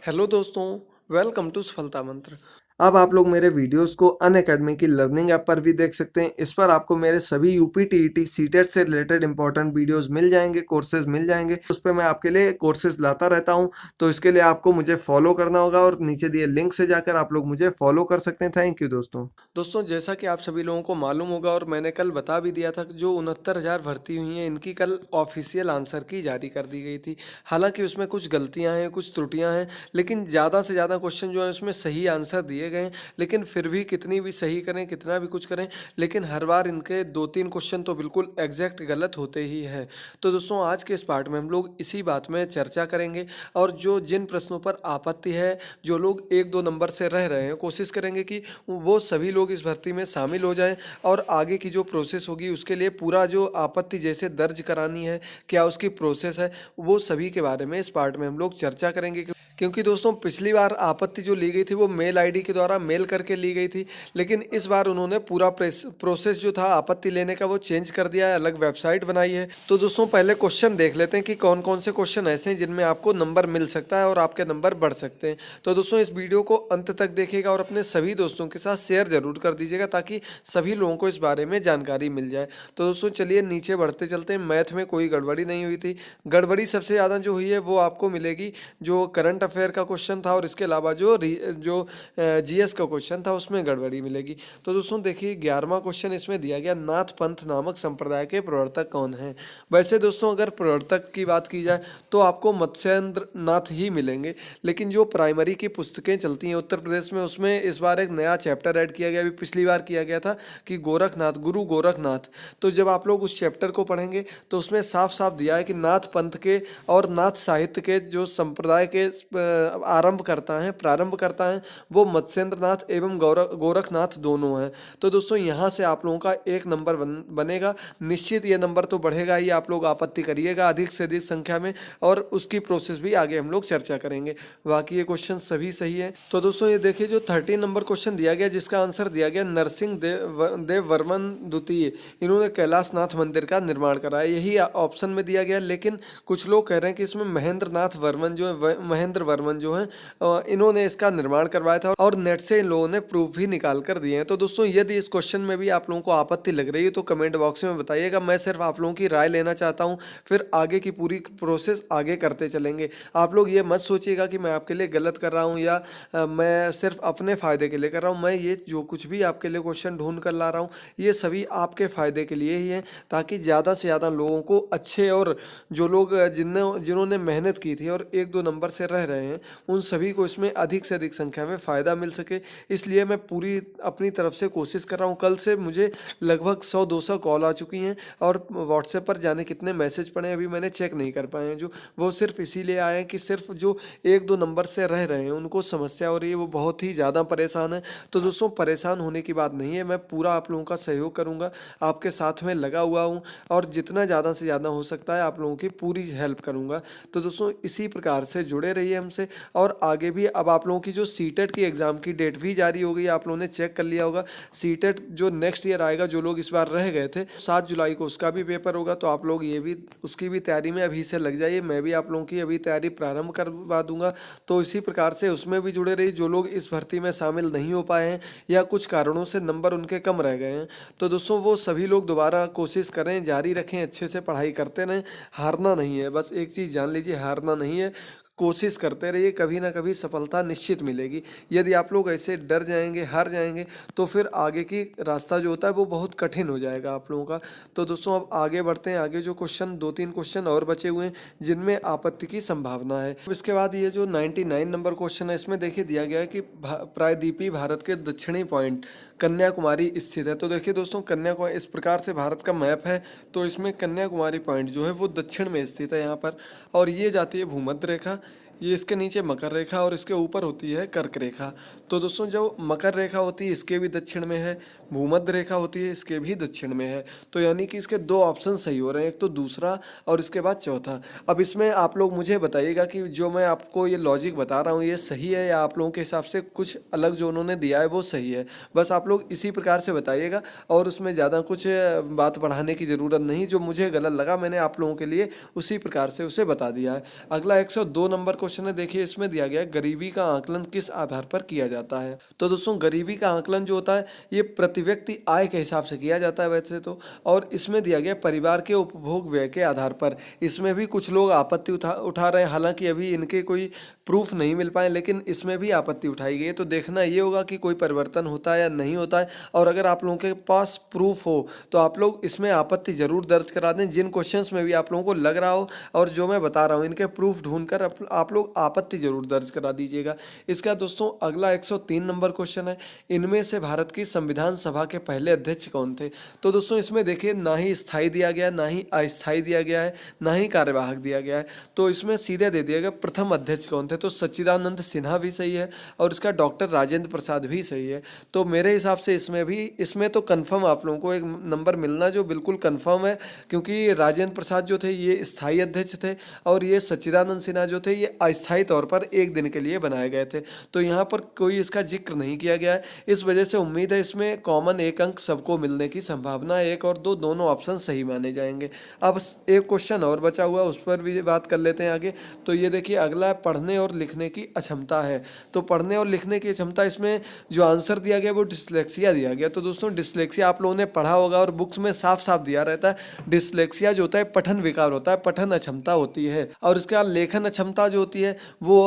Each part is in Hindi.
हेलो दोस्तों, वेलकम टू सफलता मंत्र। अब आप लोग मेरे वीडियोस को अनअकैडमी की लर्निंग ऐप पर भी देख सकते हैं। इस पर आपको मेरे सभी यूपी टीईटी सीटेट से रिलेटेड इंपॉर्टेंट वीडियोस मिल जाएंगे, कोर्सेज मिल जाएंगे। उस पर मैं आपके लिए कोर्सेज लाता रहता हूं, तो इसके लिए आपको मुझे फॉलो करना होगा और नीचे दिए लिंक से जाकर आप लोग मुझे फॉलो कर सकते हैं। थैंक यू दोस्तों, जैसा कि आप सभी लोगों को मालूम होगा और मैंने कल बता भी दिया था कि जो 69,000 भर्ती हुई हैं इनकी कल ऑफिशियल आंसर की जारी कर दी गई थी। हालांकि उसमें कुछ गलतियां हैं, कुछ त्रुटियां हैं, लेकिन ज़्यादा से ज़्यादा क्वेश्चन जो है उसमें सही आंसर दिए गए हैं। लेकिन फिर भी कितनी भी सही करें, कितना भी कुछ करें, लेकिन हर बार इनके 2-3 क्वेश्चन तो बिल्कुल एग्जैक्ट गलत होते ही हैं। तो दोस्तों, आज के इस पार्ट में हम लोग इसी बात में चर्चा करेंगे और जो जिन प्रश्नों पर आपत्ति है, जो लोग 1-2 नंबर से रह रहे हैं, कोशिश करेंगे कि वो सभी लोग इस भर्ती में शामिल हो जाएं और आगे की जो प्रोसेस होगी उसके लिए पूरा जो आपत्ति जैसे दर्ज करानी है, क्या उसकी प्रोसेस है, वो सभी के बारे में इस पार्ट में हम लोग चर्चा करेंगे। क्योंकि दोस्तों, पिछली बार आपत्ति जो ली गई थी वो मेल आईडी के द्वारा मेल करके ली गई थी, लेकिन इस बार उन्होंने पूरा प्रोसेस जो था आपत्ति लेने का वो चेंज कर दिया है, अलग वेबसाइट बनाई है। तो दोस्तों, पहले क्वेश्चन देख लेते हैं कि कौन कौन से क्वेश्चन ऐसे हैं जिनमें आपको नंबर मिल सकता है और आपके नंबर बढ़ सकते हैं। तो दोस्तों, इस वीडियो को अंत तक देखिएगा और अपने सभी दोस्तों के साथ शेयर जरूर कर दीजिएगा ताकि सभी लोगों को इस बारे में जानकारी मिल जाए। तो दोस्तों, चलिए नीचे बढ़ते चलते हैं। मैथ में कोई गड़बड़ी नहीं हुई थी। गड़बड़ी सबसे ज़्यादा जो हुई है वो आपको मिलेगी जो करंट अफेयर का क्वेश्चन था और इसके अलावा जो जीएस का क्वेश्चन था उसमें गड़बड़ी मिलेगी। तो दोस्तों देखिए, 11वां क्वेश्चन इसमें दिया गया, नाथ पंथ नामक संप्रदाय के प्रवर्तक कौन हैं। वैसे दोस्तों, अगर प्रवर्तक की बात की जाए तो आपको मत्स्येंद्र नाथ ही मिलेंगे, लेकिन जो प्राइमरी की पुस्तकें चलती हैं उत्तर प्रदेश में उसमें इस बार एक नया चैप्टर ऐड किया गया। अभी पिछली बार किया गया था कि गोरखनाथ, गुरु गोरखनाथ। तो जब आप लोग उस चैप्टर को पढ़ेंगे तो उसमें साफ साफ दिया है कि नाथ पंथ के और नाथ साहित्य के जो संप्रदाय के प्रारंभ करता है वो मत्स्येंद्र नाथ एवं गोरखनाथ दोनों हैं। तो दोस्तों, यहाँ से आप लोगों का एक नंबर बनेगा। निश्चित ये नंबर तो बढ़ेगा ही, आप लोग आपत्ति करिएगा अधिक से अधिक संख्या में और उसकी प्रोसेस भी आगे हम लोग चर्चा करेंगे। बाकी ये क्वेश्चन सभी सही है। तो दोस्तों, ये देखिए जो 13 नंबर क्वेश्चन दिया गया जिसका आंसर दिया गया नरसिंह देव वर्मन द्वितीय, इन्होंने कैलाशनाथ मंदिर का निर्माण कराया, यही ऑप्शन में दिया गया। लेकिन कुछ लोग कह रहे हैं कि इसमें महेंद्र वर्मन जो है इन्होंने इसका निर्माण करवाया था और नेट से इन लोगों ने प्रूफ भी निकाल कर दिए हैं। तो दोस्तों, यदि इस क्वेश्चन में भी आप लोगों को आपत्ति लग रही है तो कमेंट बॉक्स में बताइएगा। मैं सिर्फ आप लोगों की राय लेना चाहता हूं, फिर आगे की पूरी प्रोसेस आगे करते चलेंगे। आप लोग ये मत सोचिएगा कि मैं आपके लिए गलत कर रहा हूं या मैं सिर्फ अपने फ़ायदे के लिए कर रहा हूं। मैं ये जो कुछ भी आपके लिए क्वेश्चन ढूंढ कर ला रहा हूं ये सभी आपके फ़ायदे के लिए ही है, ताकि ज़्यादा से ज़्यादा लोगों को अच्छे और जो लोग जिन्होंने मेहनत की थी और 1-2 नंबर से रह रहे हैं उन सभी को इसमें अधिक से अधिक संख्या में फ़ायदा मिल सके, इसलिए मैं पूरी अपनी तरफ से कोशिश कर रहा हूँ। कल से मुझे लगभग 100-200 कॉल आ चुकी हैं और व्हाट्सएप पर जाने कितने मैसेज पड़े अभी मैंने चेक नहीं कर पाए हैं। जो वो सिर्फ इसीलिए आए हैं कि सिर्फ जो 1-2 नंबर से रह रहे हैं उनको समस्या हो रही है, वो बहुत ही ज़्यादा परेशान है। तो दोस्तों, परेशान होने की बात नहीं है, मैं पूरा आप लोगों का सहयोग करूँगा, आपके साथ में लगा हुआ हूँ और जितना ज़्यादा से ज़्यादा हो सकता है आप लोगों की पूरी हेल्प करूँगा। तो दोस्तों, इसी प्रकार से जुड़े रहिए हमसे और आगे भी। अब आप लोगों की जो सीटेट की एग्ज़ाम की डेट भी जारी हो गई, आप लोगों ने चेक कर लिया होगा। सीटेट जो नेक्स्ट ईयर आएगा, जो लोग इस बार रह गए थे, 7 जुलाई को उसका भी पेपर होगा। तो आप लोग ये भी उसकी भी तैयारी में अभी से लग जाइए। मैं भी आप लोगों की अभी तैयारी प्रारंभ करवा दूंगा। तो इसी प्रकार से उसमें भी जुड़े रहिए। जो लोग इस भर्ती में शामिल नहीं हो पाए हैं या कुछ कारणों से नंबर उनके कम रह गए हैं, तो दोस्तों वो सभी लोग दोबारा कोशिश करें, जारी रखें, अच्छे से पढ़ाई करते रहें। हारना नहीं है, बस एक चीज़ जान लीजिए, हारना नहीं है। कोशिश करते रहिए, कभी ना कभी सफलता निश्चित मिलेगी। यदि आप लोग ऐसे डर जाएंगे, हार जाएंगे, तो फिर आगे की रास्ता जो होता है वो बहुत कठिन हो जाएगा आप लोगों का। तो दोस्तों, अब आगे बढ़ते हैं। आगे जो क्वेश्चन 2-3 क्वेश्चन और बचे हुए हैं जिनमें आपत्ति की संभावना है। इसके बाद ये जो 99 नंबर क्वेश्चन है इसमें देखिए दिया गया है कि प्रायद्वीपीय भारत के दक्षिणी पॉइंट कन्याकुमारी स्थित है। तो देखिए दोस्तों, कन्याकुमारी इस प्रकार से भारत का मैप है, तो इसमें कन्याकुमारी पॉइंट जो है वो दक्षिण में स्थित है यहाँ पर, और ये जाती है भूमध्य रेखा, ये इसके नीचे मकर रेखा और इसके ऊपर होती है कर्क रेखा। तो दोस्तों, जो मकर रेखा होती है इसके भी दक्षिण में है, भूमध्य रेखा होती है इसके भी दक्षिण में है। तो यानी कि इसके 2 ऑप्शन सही हो रहे हैं, एक तो दूसरा और इसके बाद चौथा। अब इसमें आप लोग मुझे बताइएगा कि जो मैं आपको ये लॉजिक बता रहा हूँ ये सही है या आप लोगों के हिसाब से कुछ अलग जो उन्होंने दिया है वो सही है। बस आप लोग इसी प्रकार से बताइएगा और उसमें ज़्यादा कुछ बात बढ़ाने की ज़रूरत नहीं। जो मुझे गलत लगा मैंने आप लोगों के लिए उसी प्रकार से उसे बता दिया है। अगला 102 नंबर क्वेश्चन है, देखिए इसमें दिया गया है गरीबी का आकलन किस आधार पर किया जाता है। तो दोस्तों गरीबी का आकलन जो होता है ये प्रति व्यक्ति आय के हिसाब से किया जाता है वैसे तो, और इसमें दिया गया परिवार के उपभोग व्यय के आधार पर। इसमें भी कुछ लोग आपत्ति उठा रहे हैं, हालांकि अभी इनके कोई प्रूफ नहीं मिल पाए, लेकिन इसमें भी आपत्ति उठाई गई है। तो देखना ये होगा कि कोई परिवर्तन होता है या नहीं होता है, और अगर आप लोगों के पास प्रूफ हो तो आप लोग इसमें आपत्ति जरूर दर्ज करा दें। जिन क्वेश्चंस में भी आप लोगों को लग रहा हो और जो मैं बता रहा हूँ इनके प्रूफ ढूंढकर आप लोग आपत्ति जरूर दर्ज करा दीजिएगा। इसका दोस्तों अगला 103 नंबर क्वेश्चन है, इनमें से भारत की संविधान सभा के पहले अध्यक्ष कौन थे। तो दोस्तों इसमें देखिए ना ही स्थायी दिया गया, ना ही अस्थायी दिया गया है, ना ही कार्यवाहक दिया गया है। तो इसमें सीधे दे दिया गया प्रथम अध्यक्ष कौन थे। तो सच्चिदानंद सिन्हा भी सही है और इसका डॉक्टर राजेंद्र प्रसाद भी सही है। तो मेरे हिसाब से इसमें तो कंफर्म आप लोगों को एक नंबर मिलना जो बिल्कुल कंफर्म है, क्योंकि राजेंद्र प्रसाद जो थे ये स्थायी अध्यक्ष थे और ये सच्चिदानंद सिन्हा जो थे ये अस्थायी तौर पर एक दिन के लिए बनाए गए थे। तो यहाँ पर कोई इसका जिक्र नहीं किया गया है, इस वजह से उम्मीद है इसमें कॉमन एक अंक सबको मिलने की संभावना है। 1 और 2 दोनों ऑप्शन सही माने जाएंगे। अब एक क्वेश्चन और बचा हुआ है, उस पर भी बात कर लेते हैं आगे। तो ये देखिए अगला है पढ़ने और लिखने की अक्षमता है। तो पढ़ने और लिखने की क्षमता, इसमें जो आंसर दिया गया वो डिस्लेक्सिया दिया गया। तो दोस्तों डिस्लेक्सिया आप लोगों ने पढ़ा होगा और बुक्स में साफ साफ दिया रहता है। डिस्लेक्सिया जो होता है पठन विकार होता है, पठन अक्षमता होती है। और इसके बाद लेखन अक्षमता जो होती है वो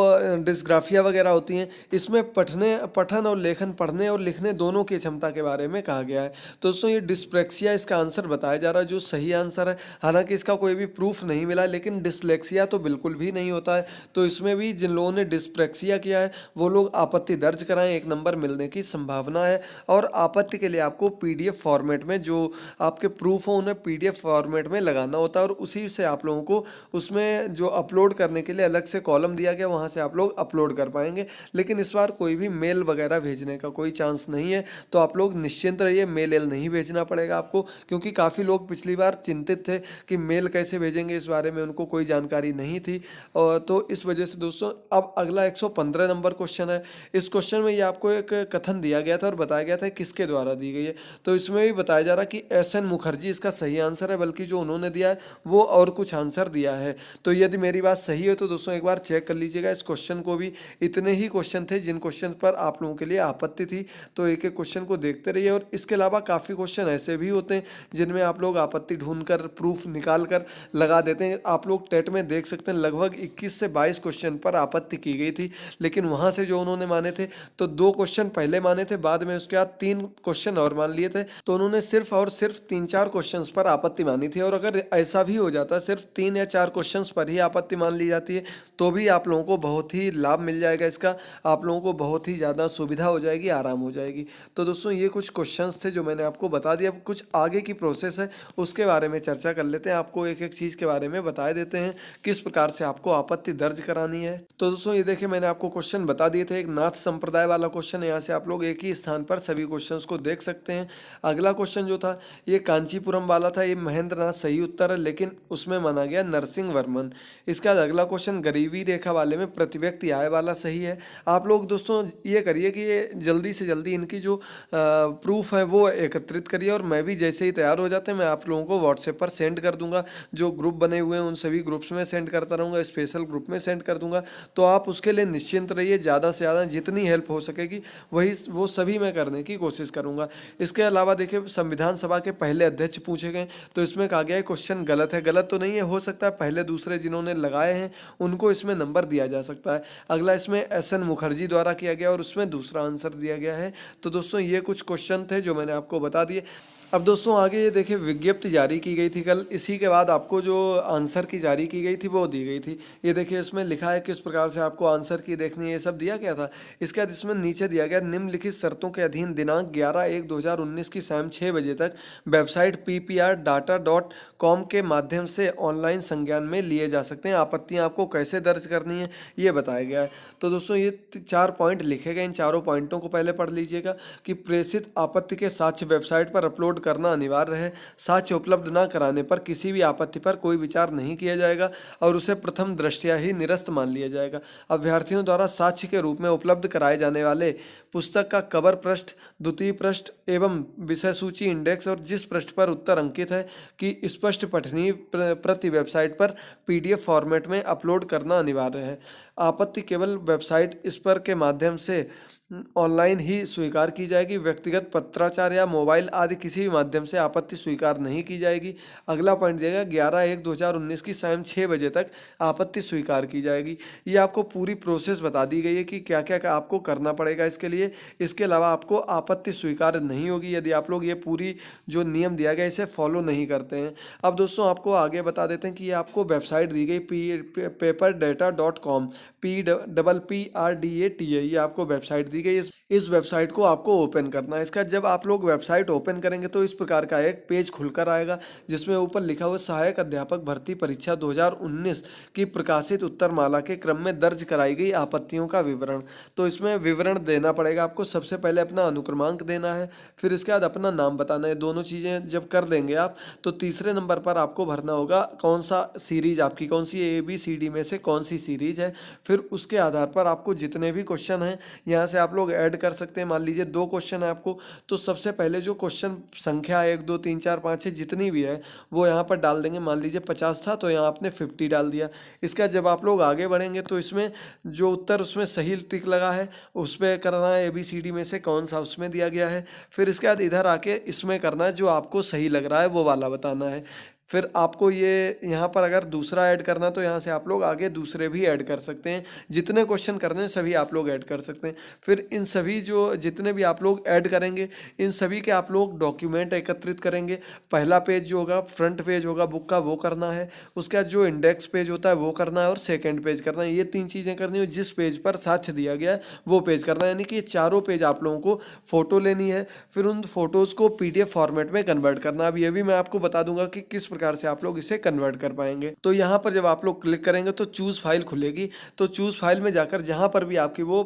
डिस्ग्राफिया वगैरह होती हैं। इसमें पठन और लेखन, पढ़ने और लिखने दोनों की क्षमता के बारे में कहा गया है। तो दोस्तों ये डिस्प्रेक्सिया इसका आंसर बताया जा रहा है जो सही आंसर है। हालांकि इसका कोई भी प्रूफ नहीं मिला, लेकिन डिस्लेक्सिया तो बिल्कुल भी नहीं होता है। तो इसमें भी जिन लोगों ने डिस्प्रेक्सिया किया है वो लोग आपत्ति दर्ज कराएं, 1 नंबर मिलने की संभावना है। और आपत्ति के लिए आपको पीडीएफ फॉर्मेट में जो आपके प्रूफ हो उन्हें पीडीएफ फॉर्मेट में लगाना होता है, और उसी से आप लोगों को उसमें जो अपलोड करने के लिए अलग से कॉलम दिया गया वहाँ से आप लोग अपलोड कर पाएंगे। लेकिन इस बार कोई भी मेल वगैरह भेजने का कोई चांस नहीं है, तो आप लोग निश्चिंत रहिए, मेल नहीं भेजना पड़ेगा आपको, क्योंकि काफ़ी लोग पिछली बार चिंतित थे कि मेल कैसे भेजेंगे, इस बारे में उनको कोई जानकारी नहीं थी। और तो इस वजह से दोस्तों अब अगला 115 नंबर क्वेश्चन है। इस क्वेश्चन में ये आपको एक कथन दिया गया था और बताया गया था किसके द्वारा दी गई है। तो इसमें भी बताया जा रहा है कि एस.एन. मुखर्जी इसका सही आंसर है, बल्कि जो उन्होंने दिया है वो और कुछ आंसर दिया है। तो यदि मेरी बात सही है तो दोस्तों एक बार चेक कर लीजिएगा इस क्वेश्चन को भी। इतने ही क्वेश्चन थे जिन क्वेश्चन पर आप लोगों के लिए आपत्ति थी, तो एक एक क्वेश्चन को देखते रहिए। और इसके अलावा काफ़ी क्वेश्चन ऐसे भी होते हैं जिनमें आप लोग आपत्ति ढूंढकर प्रूफ निकाल कर लगा देते हैं। आप लोग टेट में देख सकते हैं लगभग 21 से 22 क्वेश्चन पर आपत्ति की गई थी, लेकिन वहाँ से जो उन्होंने माने थे तो 2 क्वेश्चन पहले माने थे, बाद में उसके बाद 3 क्वेश्चन और मान लिए थे। तो उन्होंने सिर्फ और सिर्फ 3-4 क्वेश्चंस पर आपत्ति मानी थी। और अगर ऐसा भी हो जाता, सिर्फ 3 या 4 क्वेश्चंस पर ही आपत्ति मान ली जाती है, तो भी आप लोगों को बहुत ही लाभ मिल जाएगा इसका, आप लोगों को बहुत ही ज़्यादा सुविधा हो जाएगी, आराम हो जाएगी। तो दोस्तों ये कुछ क्वेश्चंस थे जो मैंने आपको बता दिया। अब कुछ आगे की प्रोसेस है उसके बारे में चर्चा कर लेते हैं। आपको एक एक चीज़ के बारे में बता देते हैं किस प्रकार से आपको आपत्ति दर्ज करानी है। तो दोस्तों ये देखिए मैंने आपको क्वेश्चन बता दिए थे। एक नाथ संप्रदाय वाला क्वेश्चन है, यहाँ से आप लोग एक ही स्थान पर सभी क्वेश्चंस को देख सकते हैं। अगला क्वेश्चन जो था ये कांचीपुरम वाला था, ये महेंद्र नाथ सही उत्तर है, लेकिन उसमें माना गया नरसिंह वर्मन। इसका अगला क्वेश्चन गरीबी रेखा वाले में प्रति व्यक्ति आय वाला सही है। आप लोग दोस्तों ये करिए कि ये जल्दी से जल्दी इनकी जो प्रूफ है वो एकत्रित करिए, और मैं भी जैसे ही तैयार हो जाते हैं मैं आप लोगों को व्हाट्सएप पर सेंड कर दूंगा। जो ग्रुप बने हुए हैं उन सभी ग्रुप्स में सेंड करता रहूँगा, स्पेशल ग्रुप में सेंड कर दूंगा। तो आप उसके लिए निश्चिंत रहिए, ज़्यादा से ज़्यादा जितनी हेल्प हो सकेगी वो सभी मैं करने की कोशिश करूँगा। इसके अलावा देखिए संविधान सभा के पहले अध्यक्ष पूछे गए, तो इसमें कहा गया है क्वेश्चन गलत है। गलत तो नहीं है, हो सकता है पहले दूसरे जिन्होंने लगाए हैं उनको इसमें नंबर दिया जा सकता है। अगला इसमें एस.एन. मुखर्जी द्वारा किया गया और उसमें दूसरा आंसर दिया गया है। तो दोस्तों ये कुछ क्वेश्चन थे जो मैंने आपको बता दिए। अब दोस्तों आगे ये देखिए विज्ञप्ति जारी की गई थी कल, इसी के बाद आपको जो आंसर की जारी की गई थी वो दी गई थी। ये देखिए इसमें लिखा है किस प्रकार से आपको आंसर की देखनी है, ये सब दिया गया था। इसके बाद इसमें नीचे दिया गया निम्नलिखित शर्तों के अधीन दिनांक 11/1/2019 की शाम 6 बजे तक वेबसाइट ppr.data.com के माध्यम से ऑनलाइन संज्ञान में लिए जा सकते हैं। आपत्तियाँ आपको कैसे दर्ज करनी है ये बताया गया है। तो दोस्तों ये 4 पॉइंट लिखे गए, इन चारों पॉइंटों को पहले पढ़ लीजिएगा कि प्रेषित आपत्ति के साक्ष्य वेबसाइट पर अपलोड अपलोड करना अनिवार्य है। साक्ष्य उपलब्ध न कराने पर किसी भी आपत्ति पर कोई विचार नहीं किया जाएगा और उसे प्रथम दृष्टया ही निरस्त मान लिया जाएगा। अभ्यर्थियों द्वारा साक्ष्य के रूप में उपलब्ध कराए जाने वाले पुस्तक का कवर पृष्ठ, द्वितीय पृष्ठ एवं विषय सूची इंडेक्स और जिस पृष्ठ पर उत्तर अंकित है कि स्पष्ट पठनीय प्रति वेबसाइट पर PDF फॉर्मेट में अपलोड करना अनिवार्य है। आपत्ति केवल वेबसाइट इस पर के माध्यम से ऑनलाइन ही स्वीकार की जाएगी। व्यक्तिगत पत्राचार या मोबाइल आदि किसी भी माध्यम से आपत्ति स्वीकार नहीं की जाएगी। अगला पॉइंट दिया गया 11/1/2019 की शाम 6 बजे तक आपत्ति स्वीकार की जाएगी। ये आपको पूरी प्रोसेस बता दी गई है कि क्या क्या आपको करना पड़ेगा इसके लिए। इसके अलावा आपको आपत्ति स्वीकार नहीं होगी यदि आप लोग ये पूरी जो नियम दिया गया इसे फॉलो नहीं करते हैं। अब दोस्तों आपको आगे बता देते हैं कि ये आपको वेबसाइट दी गई PaperData.com, PPPRDATA, ये आपको वेबसाइट दी गई। इस वेबसाइट को आपको ओपन करना है। इसका जब आप लोग वेबसाइट ओपन करेंगे तो इस प्रकार का एक पेज खुलकर आएगा जिसमें ऊपर लिखा हुआ सहायक अध्यापक भर्ती परीक्षा 2019 की प्रकाशित उत्तरमाला के क्रम में दर्ज कराई गई आपत्तियों का विवरण। तो इसमें विवरण देना पड़ेगा आपको। सबसे पहले अपना अनुक्रमांक देना है, फिर इसके बाद अपना नाम बताना है। दोनों चीज़ें जब कर देंगे आप तो तीसरे नंबर पर आपको भरना होगा कौन सा सीरीज आपकी, कौन सी ABCD में से कौन सी सीरीज है। फिर उसके आधार पर आपको जितने भी क्वेश्चन हैं यहाँ से आप लोग ऐड कर सकते हैं। मान लीजिए 2 क्वेश्चन है आपको, तो सबसे पहले जो क्वेश्चन संख्या 1 2 3 4 5 6 जितनी भी है वो यहाँ पर डाल देंगे। मान लीजिए 50 था तो यहाँ आपने 50 डाल दिया। इसका जब आप लोग आगे बढ़ेंगे तो इसमें जो उत्तर उसमें सही टिक लगा है उस पर करना है, ABCD में से कौन सा उसमें दिया गया है। फिर इसके बाद इधर आके इसमें करना है जो आपको सही लग रहा है वो वाला बताना है। फिर आपको ये यहाँ पर अगर दूसरा ऐड करना तो यहाँ से आप लोग आगे दूसरे भी ऐड कर सकते हैं। जितने क्वेश्चन करने हैं सभी आप लोग ऐड कर सकते हैं। फिर इन सभी जो जितने भी आप लोग ऐड करेंगे इन सभी के आप लोग डॉक्यूमेंट एकत्रित करेंगे। पहला पेज जो होगा फ्रंट पेज होगा बुक का वो करना है, उसके बाद जो इंडेक्स पेज होता है वो करना है और सेकेंड पेज करना है। ये 3 चीज़ें करनी है। जिस पेज पर साक्ष्य दिया गया है वो पेज करना है, यानी कि ये चारों पेज आप लोगों को फ़ोटो लेनी है। फिर उन फोटोज़ को PDF फॉर्मेट में कन्वर्ट करना। अब ये भी मैं आपको बता दूंगा कि किस प्रकार से आप लोग इसे कन्वर्ट कर पाएंगे। तो यहाँ पर जब आप लोग क्लिक करेंगे तो चूज फाइल खुलेगी। तो चूज फाइल में जाकर जहाँ पर भी आपकी वो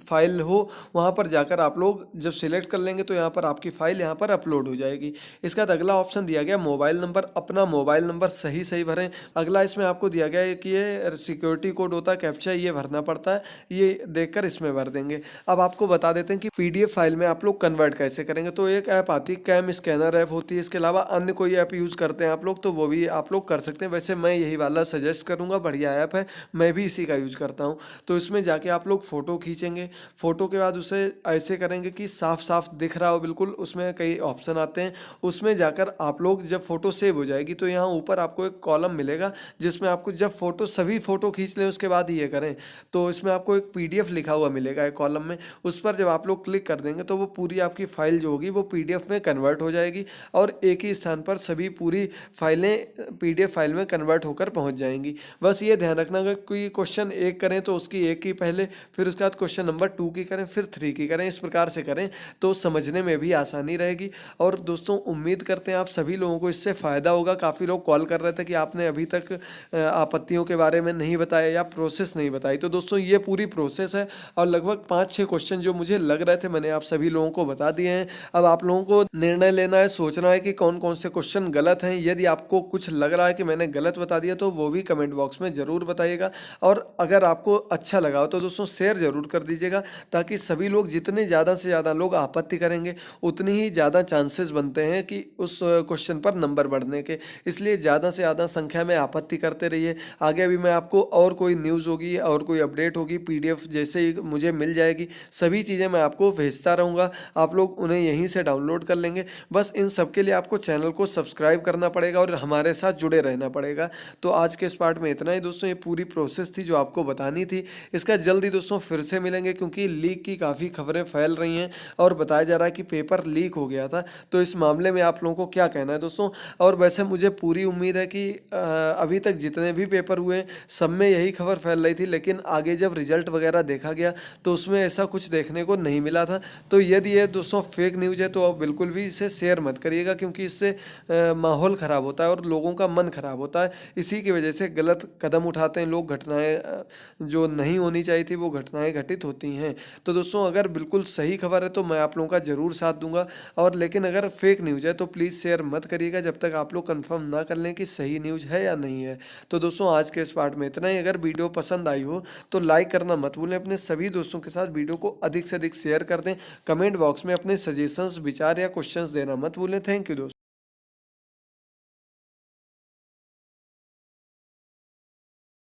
फाइल हो वहाँ पर जाकर आप लोग जब सिलेक्ट कर लेंगे तो यहाँ पर आपकी फाइल यहाँ पर अपलोड हो जाएगी। इसका अगला ऑप्शन दिया गया मोबाइल नंबर। अपना मोबाइल नंबर सही भरें। अगला इसमें आपको दिया गया है कि ये सिक्योरिटी कोड होता है कैप्चा, ये भरना पड़ता है, ये देखकर इसमें भर देंगे। अब आपको बता देते हैं कि PDF फाइल में आप लोग कन्वर्ट कैसे करेंगे। तो एक ऐप आती है कैम स्कैनर ऐप होती है। इसके अलावा अन्य कोई ऐप यूज़ करते हैं आप लोग तो वो भी आप लोग कर सकते हैं। वैसे मैं यही वाला सजेस्ट करूंगा, बढ़िया ऐप है, मैं भी इसी का यूज़ करता हूं। तो इसमें जाके आप लोग फ़ोटो खींचेंगे। फ़ोटो के बाद उसे ऐसे करेंगे कि साफ साफ दिख रहा हो बिल्कुल। उसमें कई ऑप्शन आते हैं, उसमें जाकर आप लोग जब फ़ोटो सेव हो जाएगी तो यहाँ ऊपर आपको एक कॉलम मिलेगा जिसमें आपको जब फ़ोटो सभी फ़ोटो खींच लें उसके बाद ये करें तो इसमें आपको एक PDF लिखा हुआ मिलेगा एक कॉलम में। उस पर जब आप लोग क्लिक कर देंगे तो वो पूरी आपकी फाइल जो होगी वो PDF में कन्वर्ट हो जाएगी और एक ही स्थान पर सभी पूरी फाइलें PDF फाइल में कन्वर्ट होकर पहुंच जाएंगी। बस ये ध्यान रखना अगर कोई क्वेश्चन 1 करें तो उसकी 1 की पहले, फिर उसके बाद क्वेश्चन नंबर 2 की करें, फिर 3 की करें। इस प्रकार से करें तो समझने में भी आसानी रहेगी। और दोस्तों उम्मीद करते हैं आप सभी लोगों को इससे फ़ायदा होगा। काफ़ी लोग कॉल कर रहे थे कि आपने अभी तक आपत्तियों के बारे में नहीं बताया या प्रोसेस नहीं बताई। तो दोस्तों ये पूरी प्रोसेस है और लगभग 5-6 क्वेश्चन जो मुझे लग रहे थे मैंने आप सभी लोगों को बता दिए हैं। अब आप लोगों को निर्णय लेना है, सोचना है कि कौन कौन से क्वेश्चन गलत हैं। यदि आपको कुछ लग रहा है कि मैंने गलत बता दिया तो वो भी कमेंट बॉक्स में ज़रूर बताइएगा। और अगर आपको अच्छा लगा हो तो दोस्तों शेयर ज़रूर कर दीजिएगा ताकि सभी लोग, जितने ज़्यादा से ज़्यादा लोग आपत्ति करेंगे उतनी ही ज़्यादा चांसेस बनते हैं कि उस क्वेश्चन पर नंबर बढ़ने के। इसलिए ज़्यादा से ज़्यादा संख्या में आपत्ति करते रहिए। आगे अभी मैं आपको और कोई न्यूज़ होगी और कोई अपडेट होगी PDF जैसे ही मुझे मिल जाएगी सभी चीज़ें मैं आपको भेजता रहूँगा। आप लोग उन्हें यहीं से डाउनलोड कर लेंगे। बस इन सब के लिए आपको चैनल को सब्सक्राइब करना पड़ेगा और हमारे साथ जुड़े रहना पड़ेगा। तो आज के इस पार्ट में इतना ही दोस्तों। ये पूरी प्रोसेस थी जो आपको बतानी थी। इसका जल्दी दोस्तों फिर से मिलेंगे क्योंकि लीक की काफ़ी खबरें फैल रही हैं और बताया जा रहा है कि पेपर लीक हो गया था। तो इस मामले में आप लोगों को क्या कहना है दोस्तों। और वैसे मुझे पूरी उम्मीद है कि अभी तक जितने भी पेपर हुए सब में यही खबर फैल रही थी, लेकिन आगे जब रिजल्ट वगैरह देखा गया तो उसमें ऐसा कुछ देखने को नहीं मिला था। तो यदि ये दोस्तों फेक न्यूज़ है तो आप बिल्कुल भी इसे शेयर मत करिएगा क्योंकि इससे माहौल ख़राब खराब होता है और लोगों का मन खराब होता है। इसी की वजह से गलत कदम उठाते हैं लोग, घटनाएं जो नहीं होनी चाहिए थी वो घटनाएं घटित होती हैं। तो दोस्तों अगर बिल्कुल सही खबर है तो मैं आप लोगों का ज़रूर साथ दूंगा, और लेकिन अगर फेक न्यूज़ है तो प्लीज़ शेयर मत करिएगा जब तक आप लोग कंफर्म ना कर लें कि सही न्यूज़ है या नहीं है। तो दोस्तों आज के इस पार्ट में इतना ही। अगर वीडियो पसंद आई हो तो लाइक करना मत भूलें, अपने सभी दोस्तों के साथ वीडियो को अधिक से अधिक शेयर कर दें। कमेंट बॉक्स में अपने सजेशंस, विचार या क्वेश्चंस देना मत भूलें। थैंक यू दोस्तों।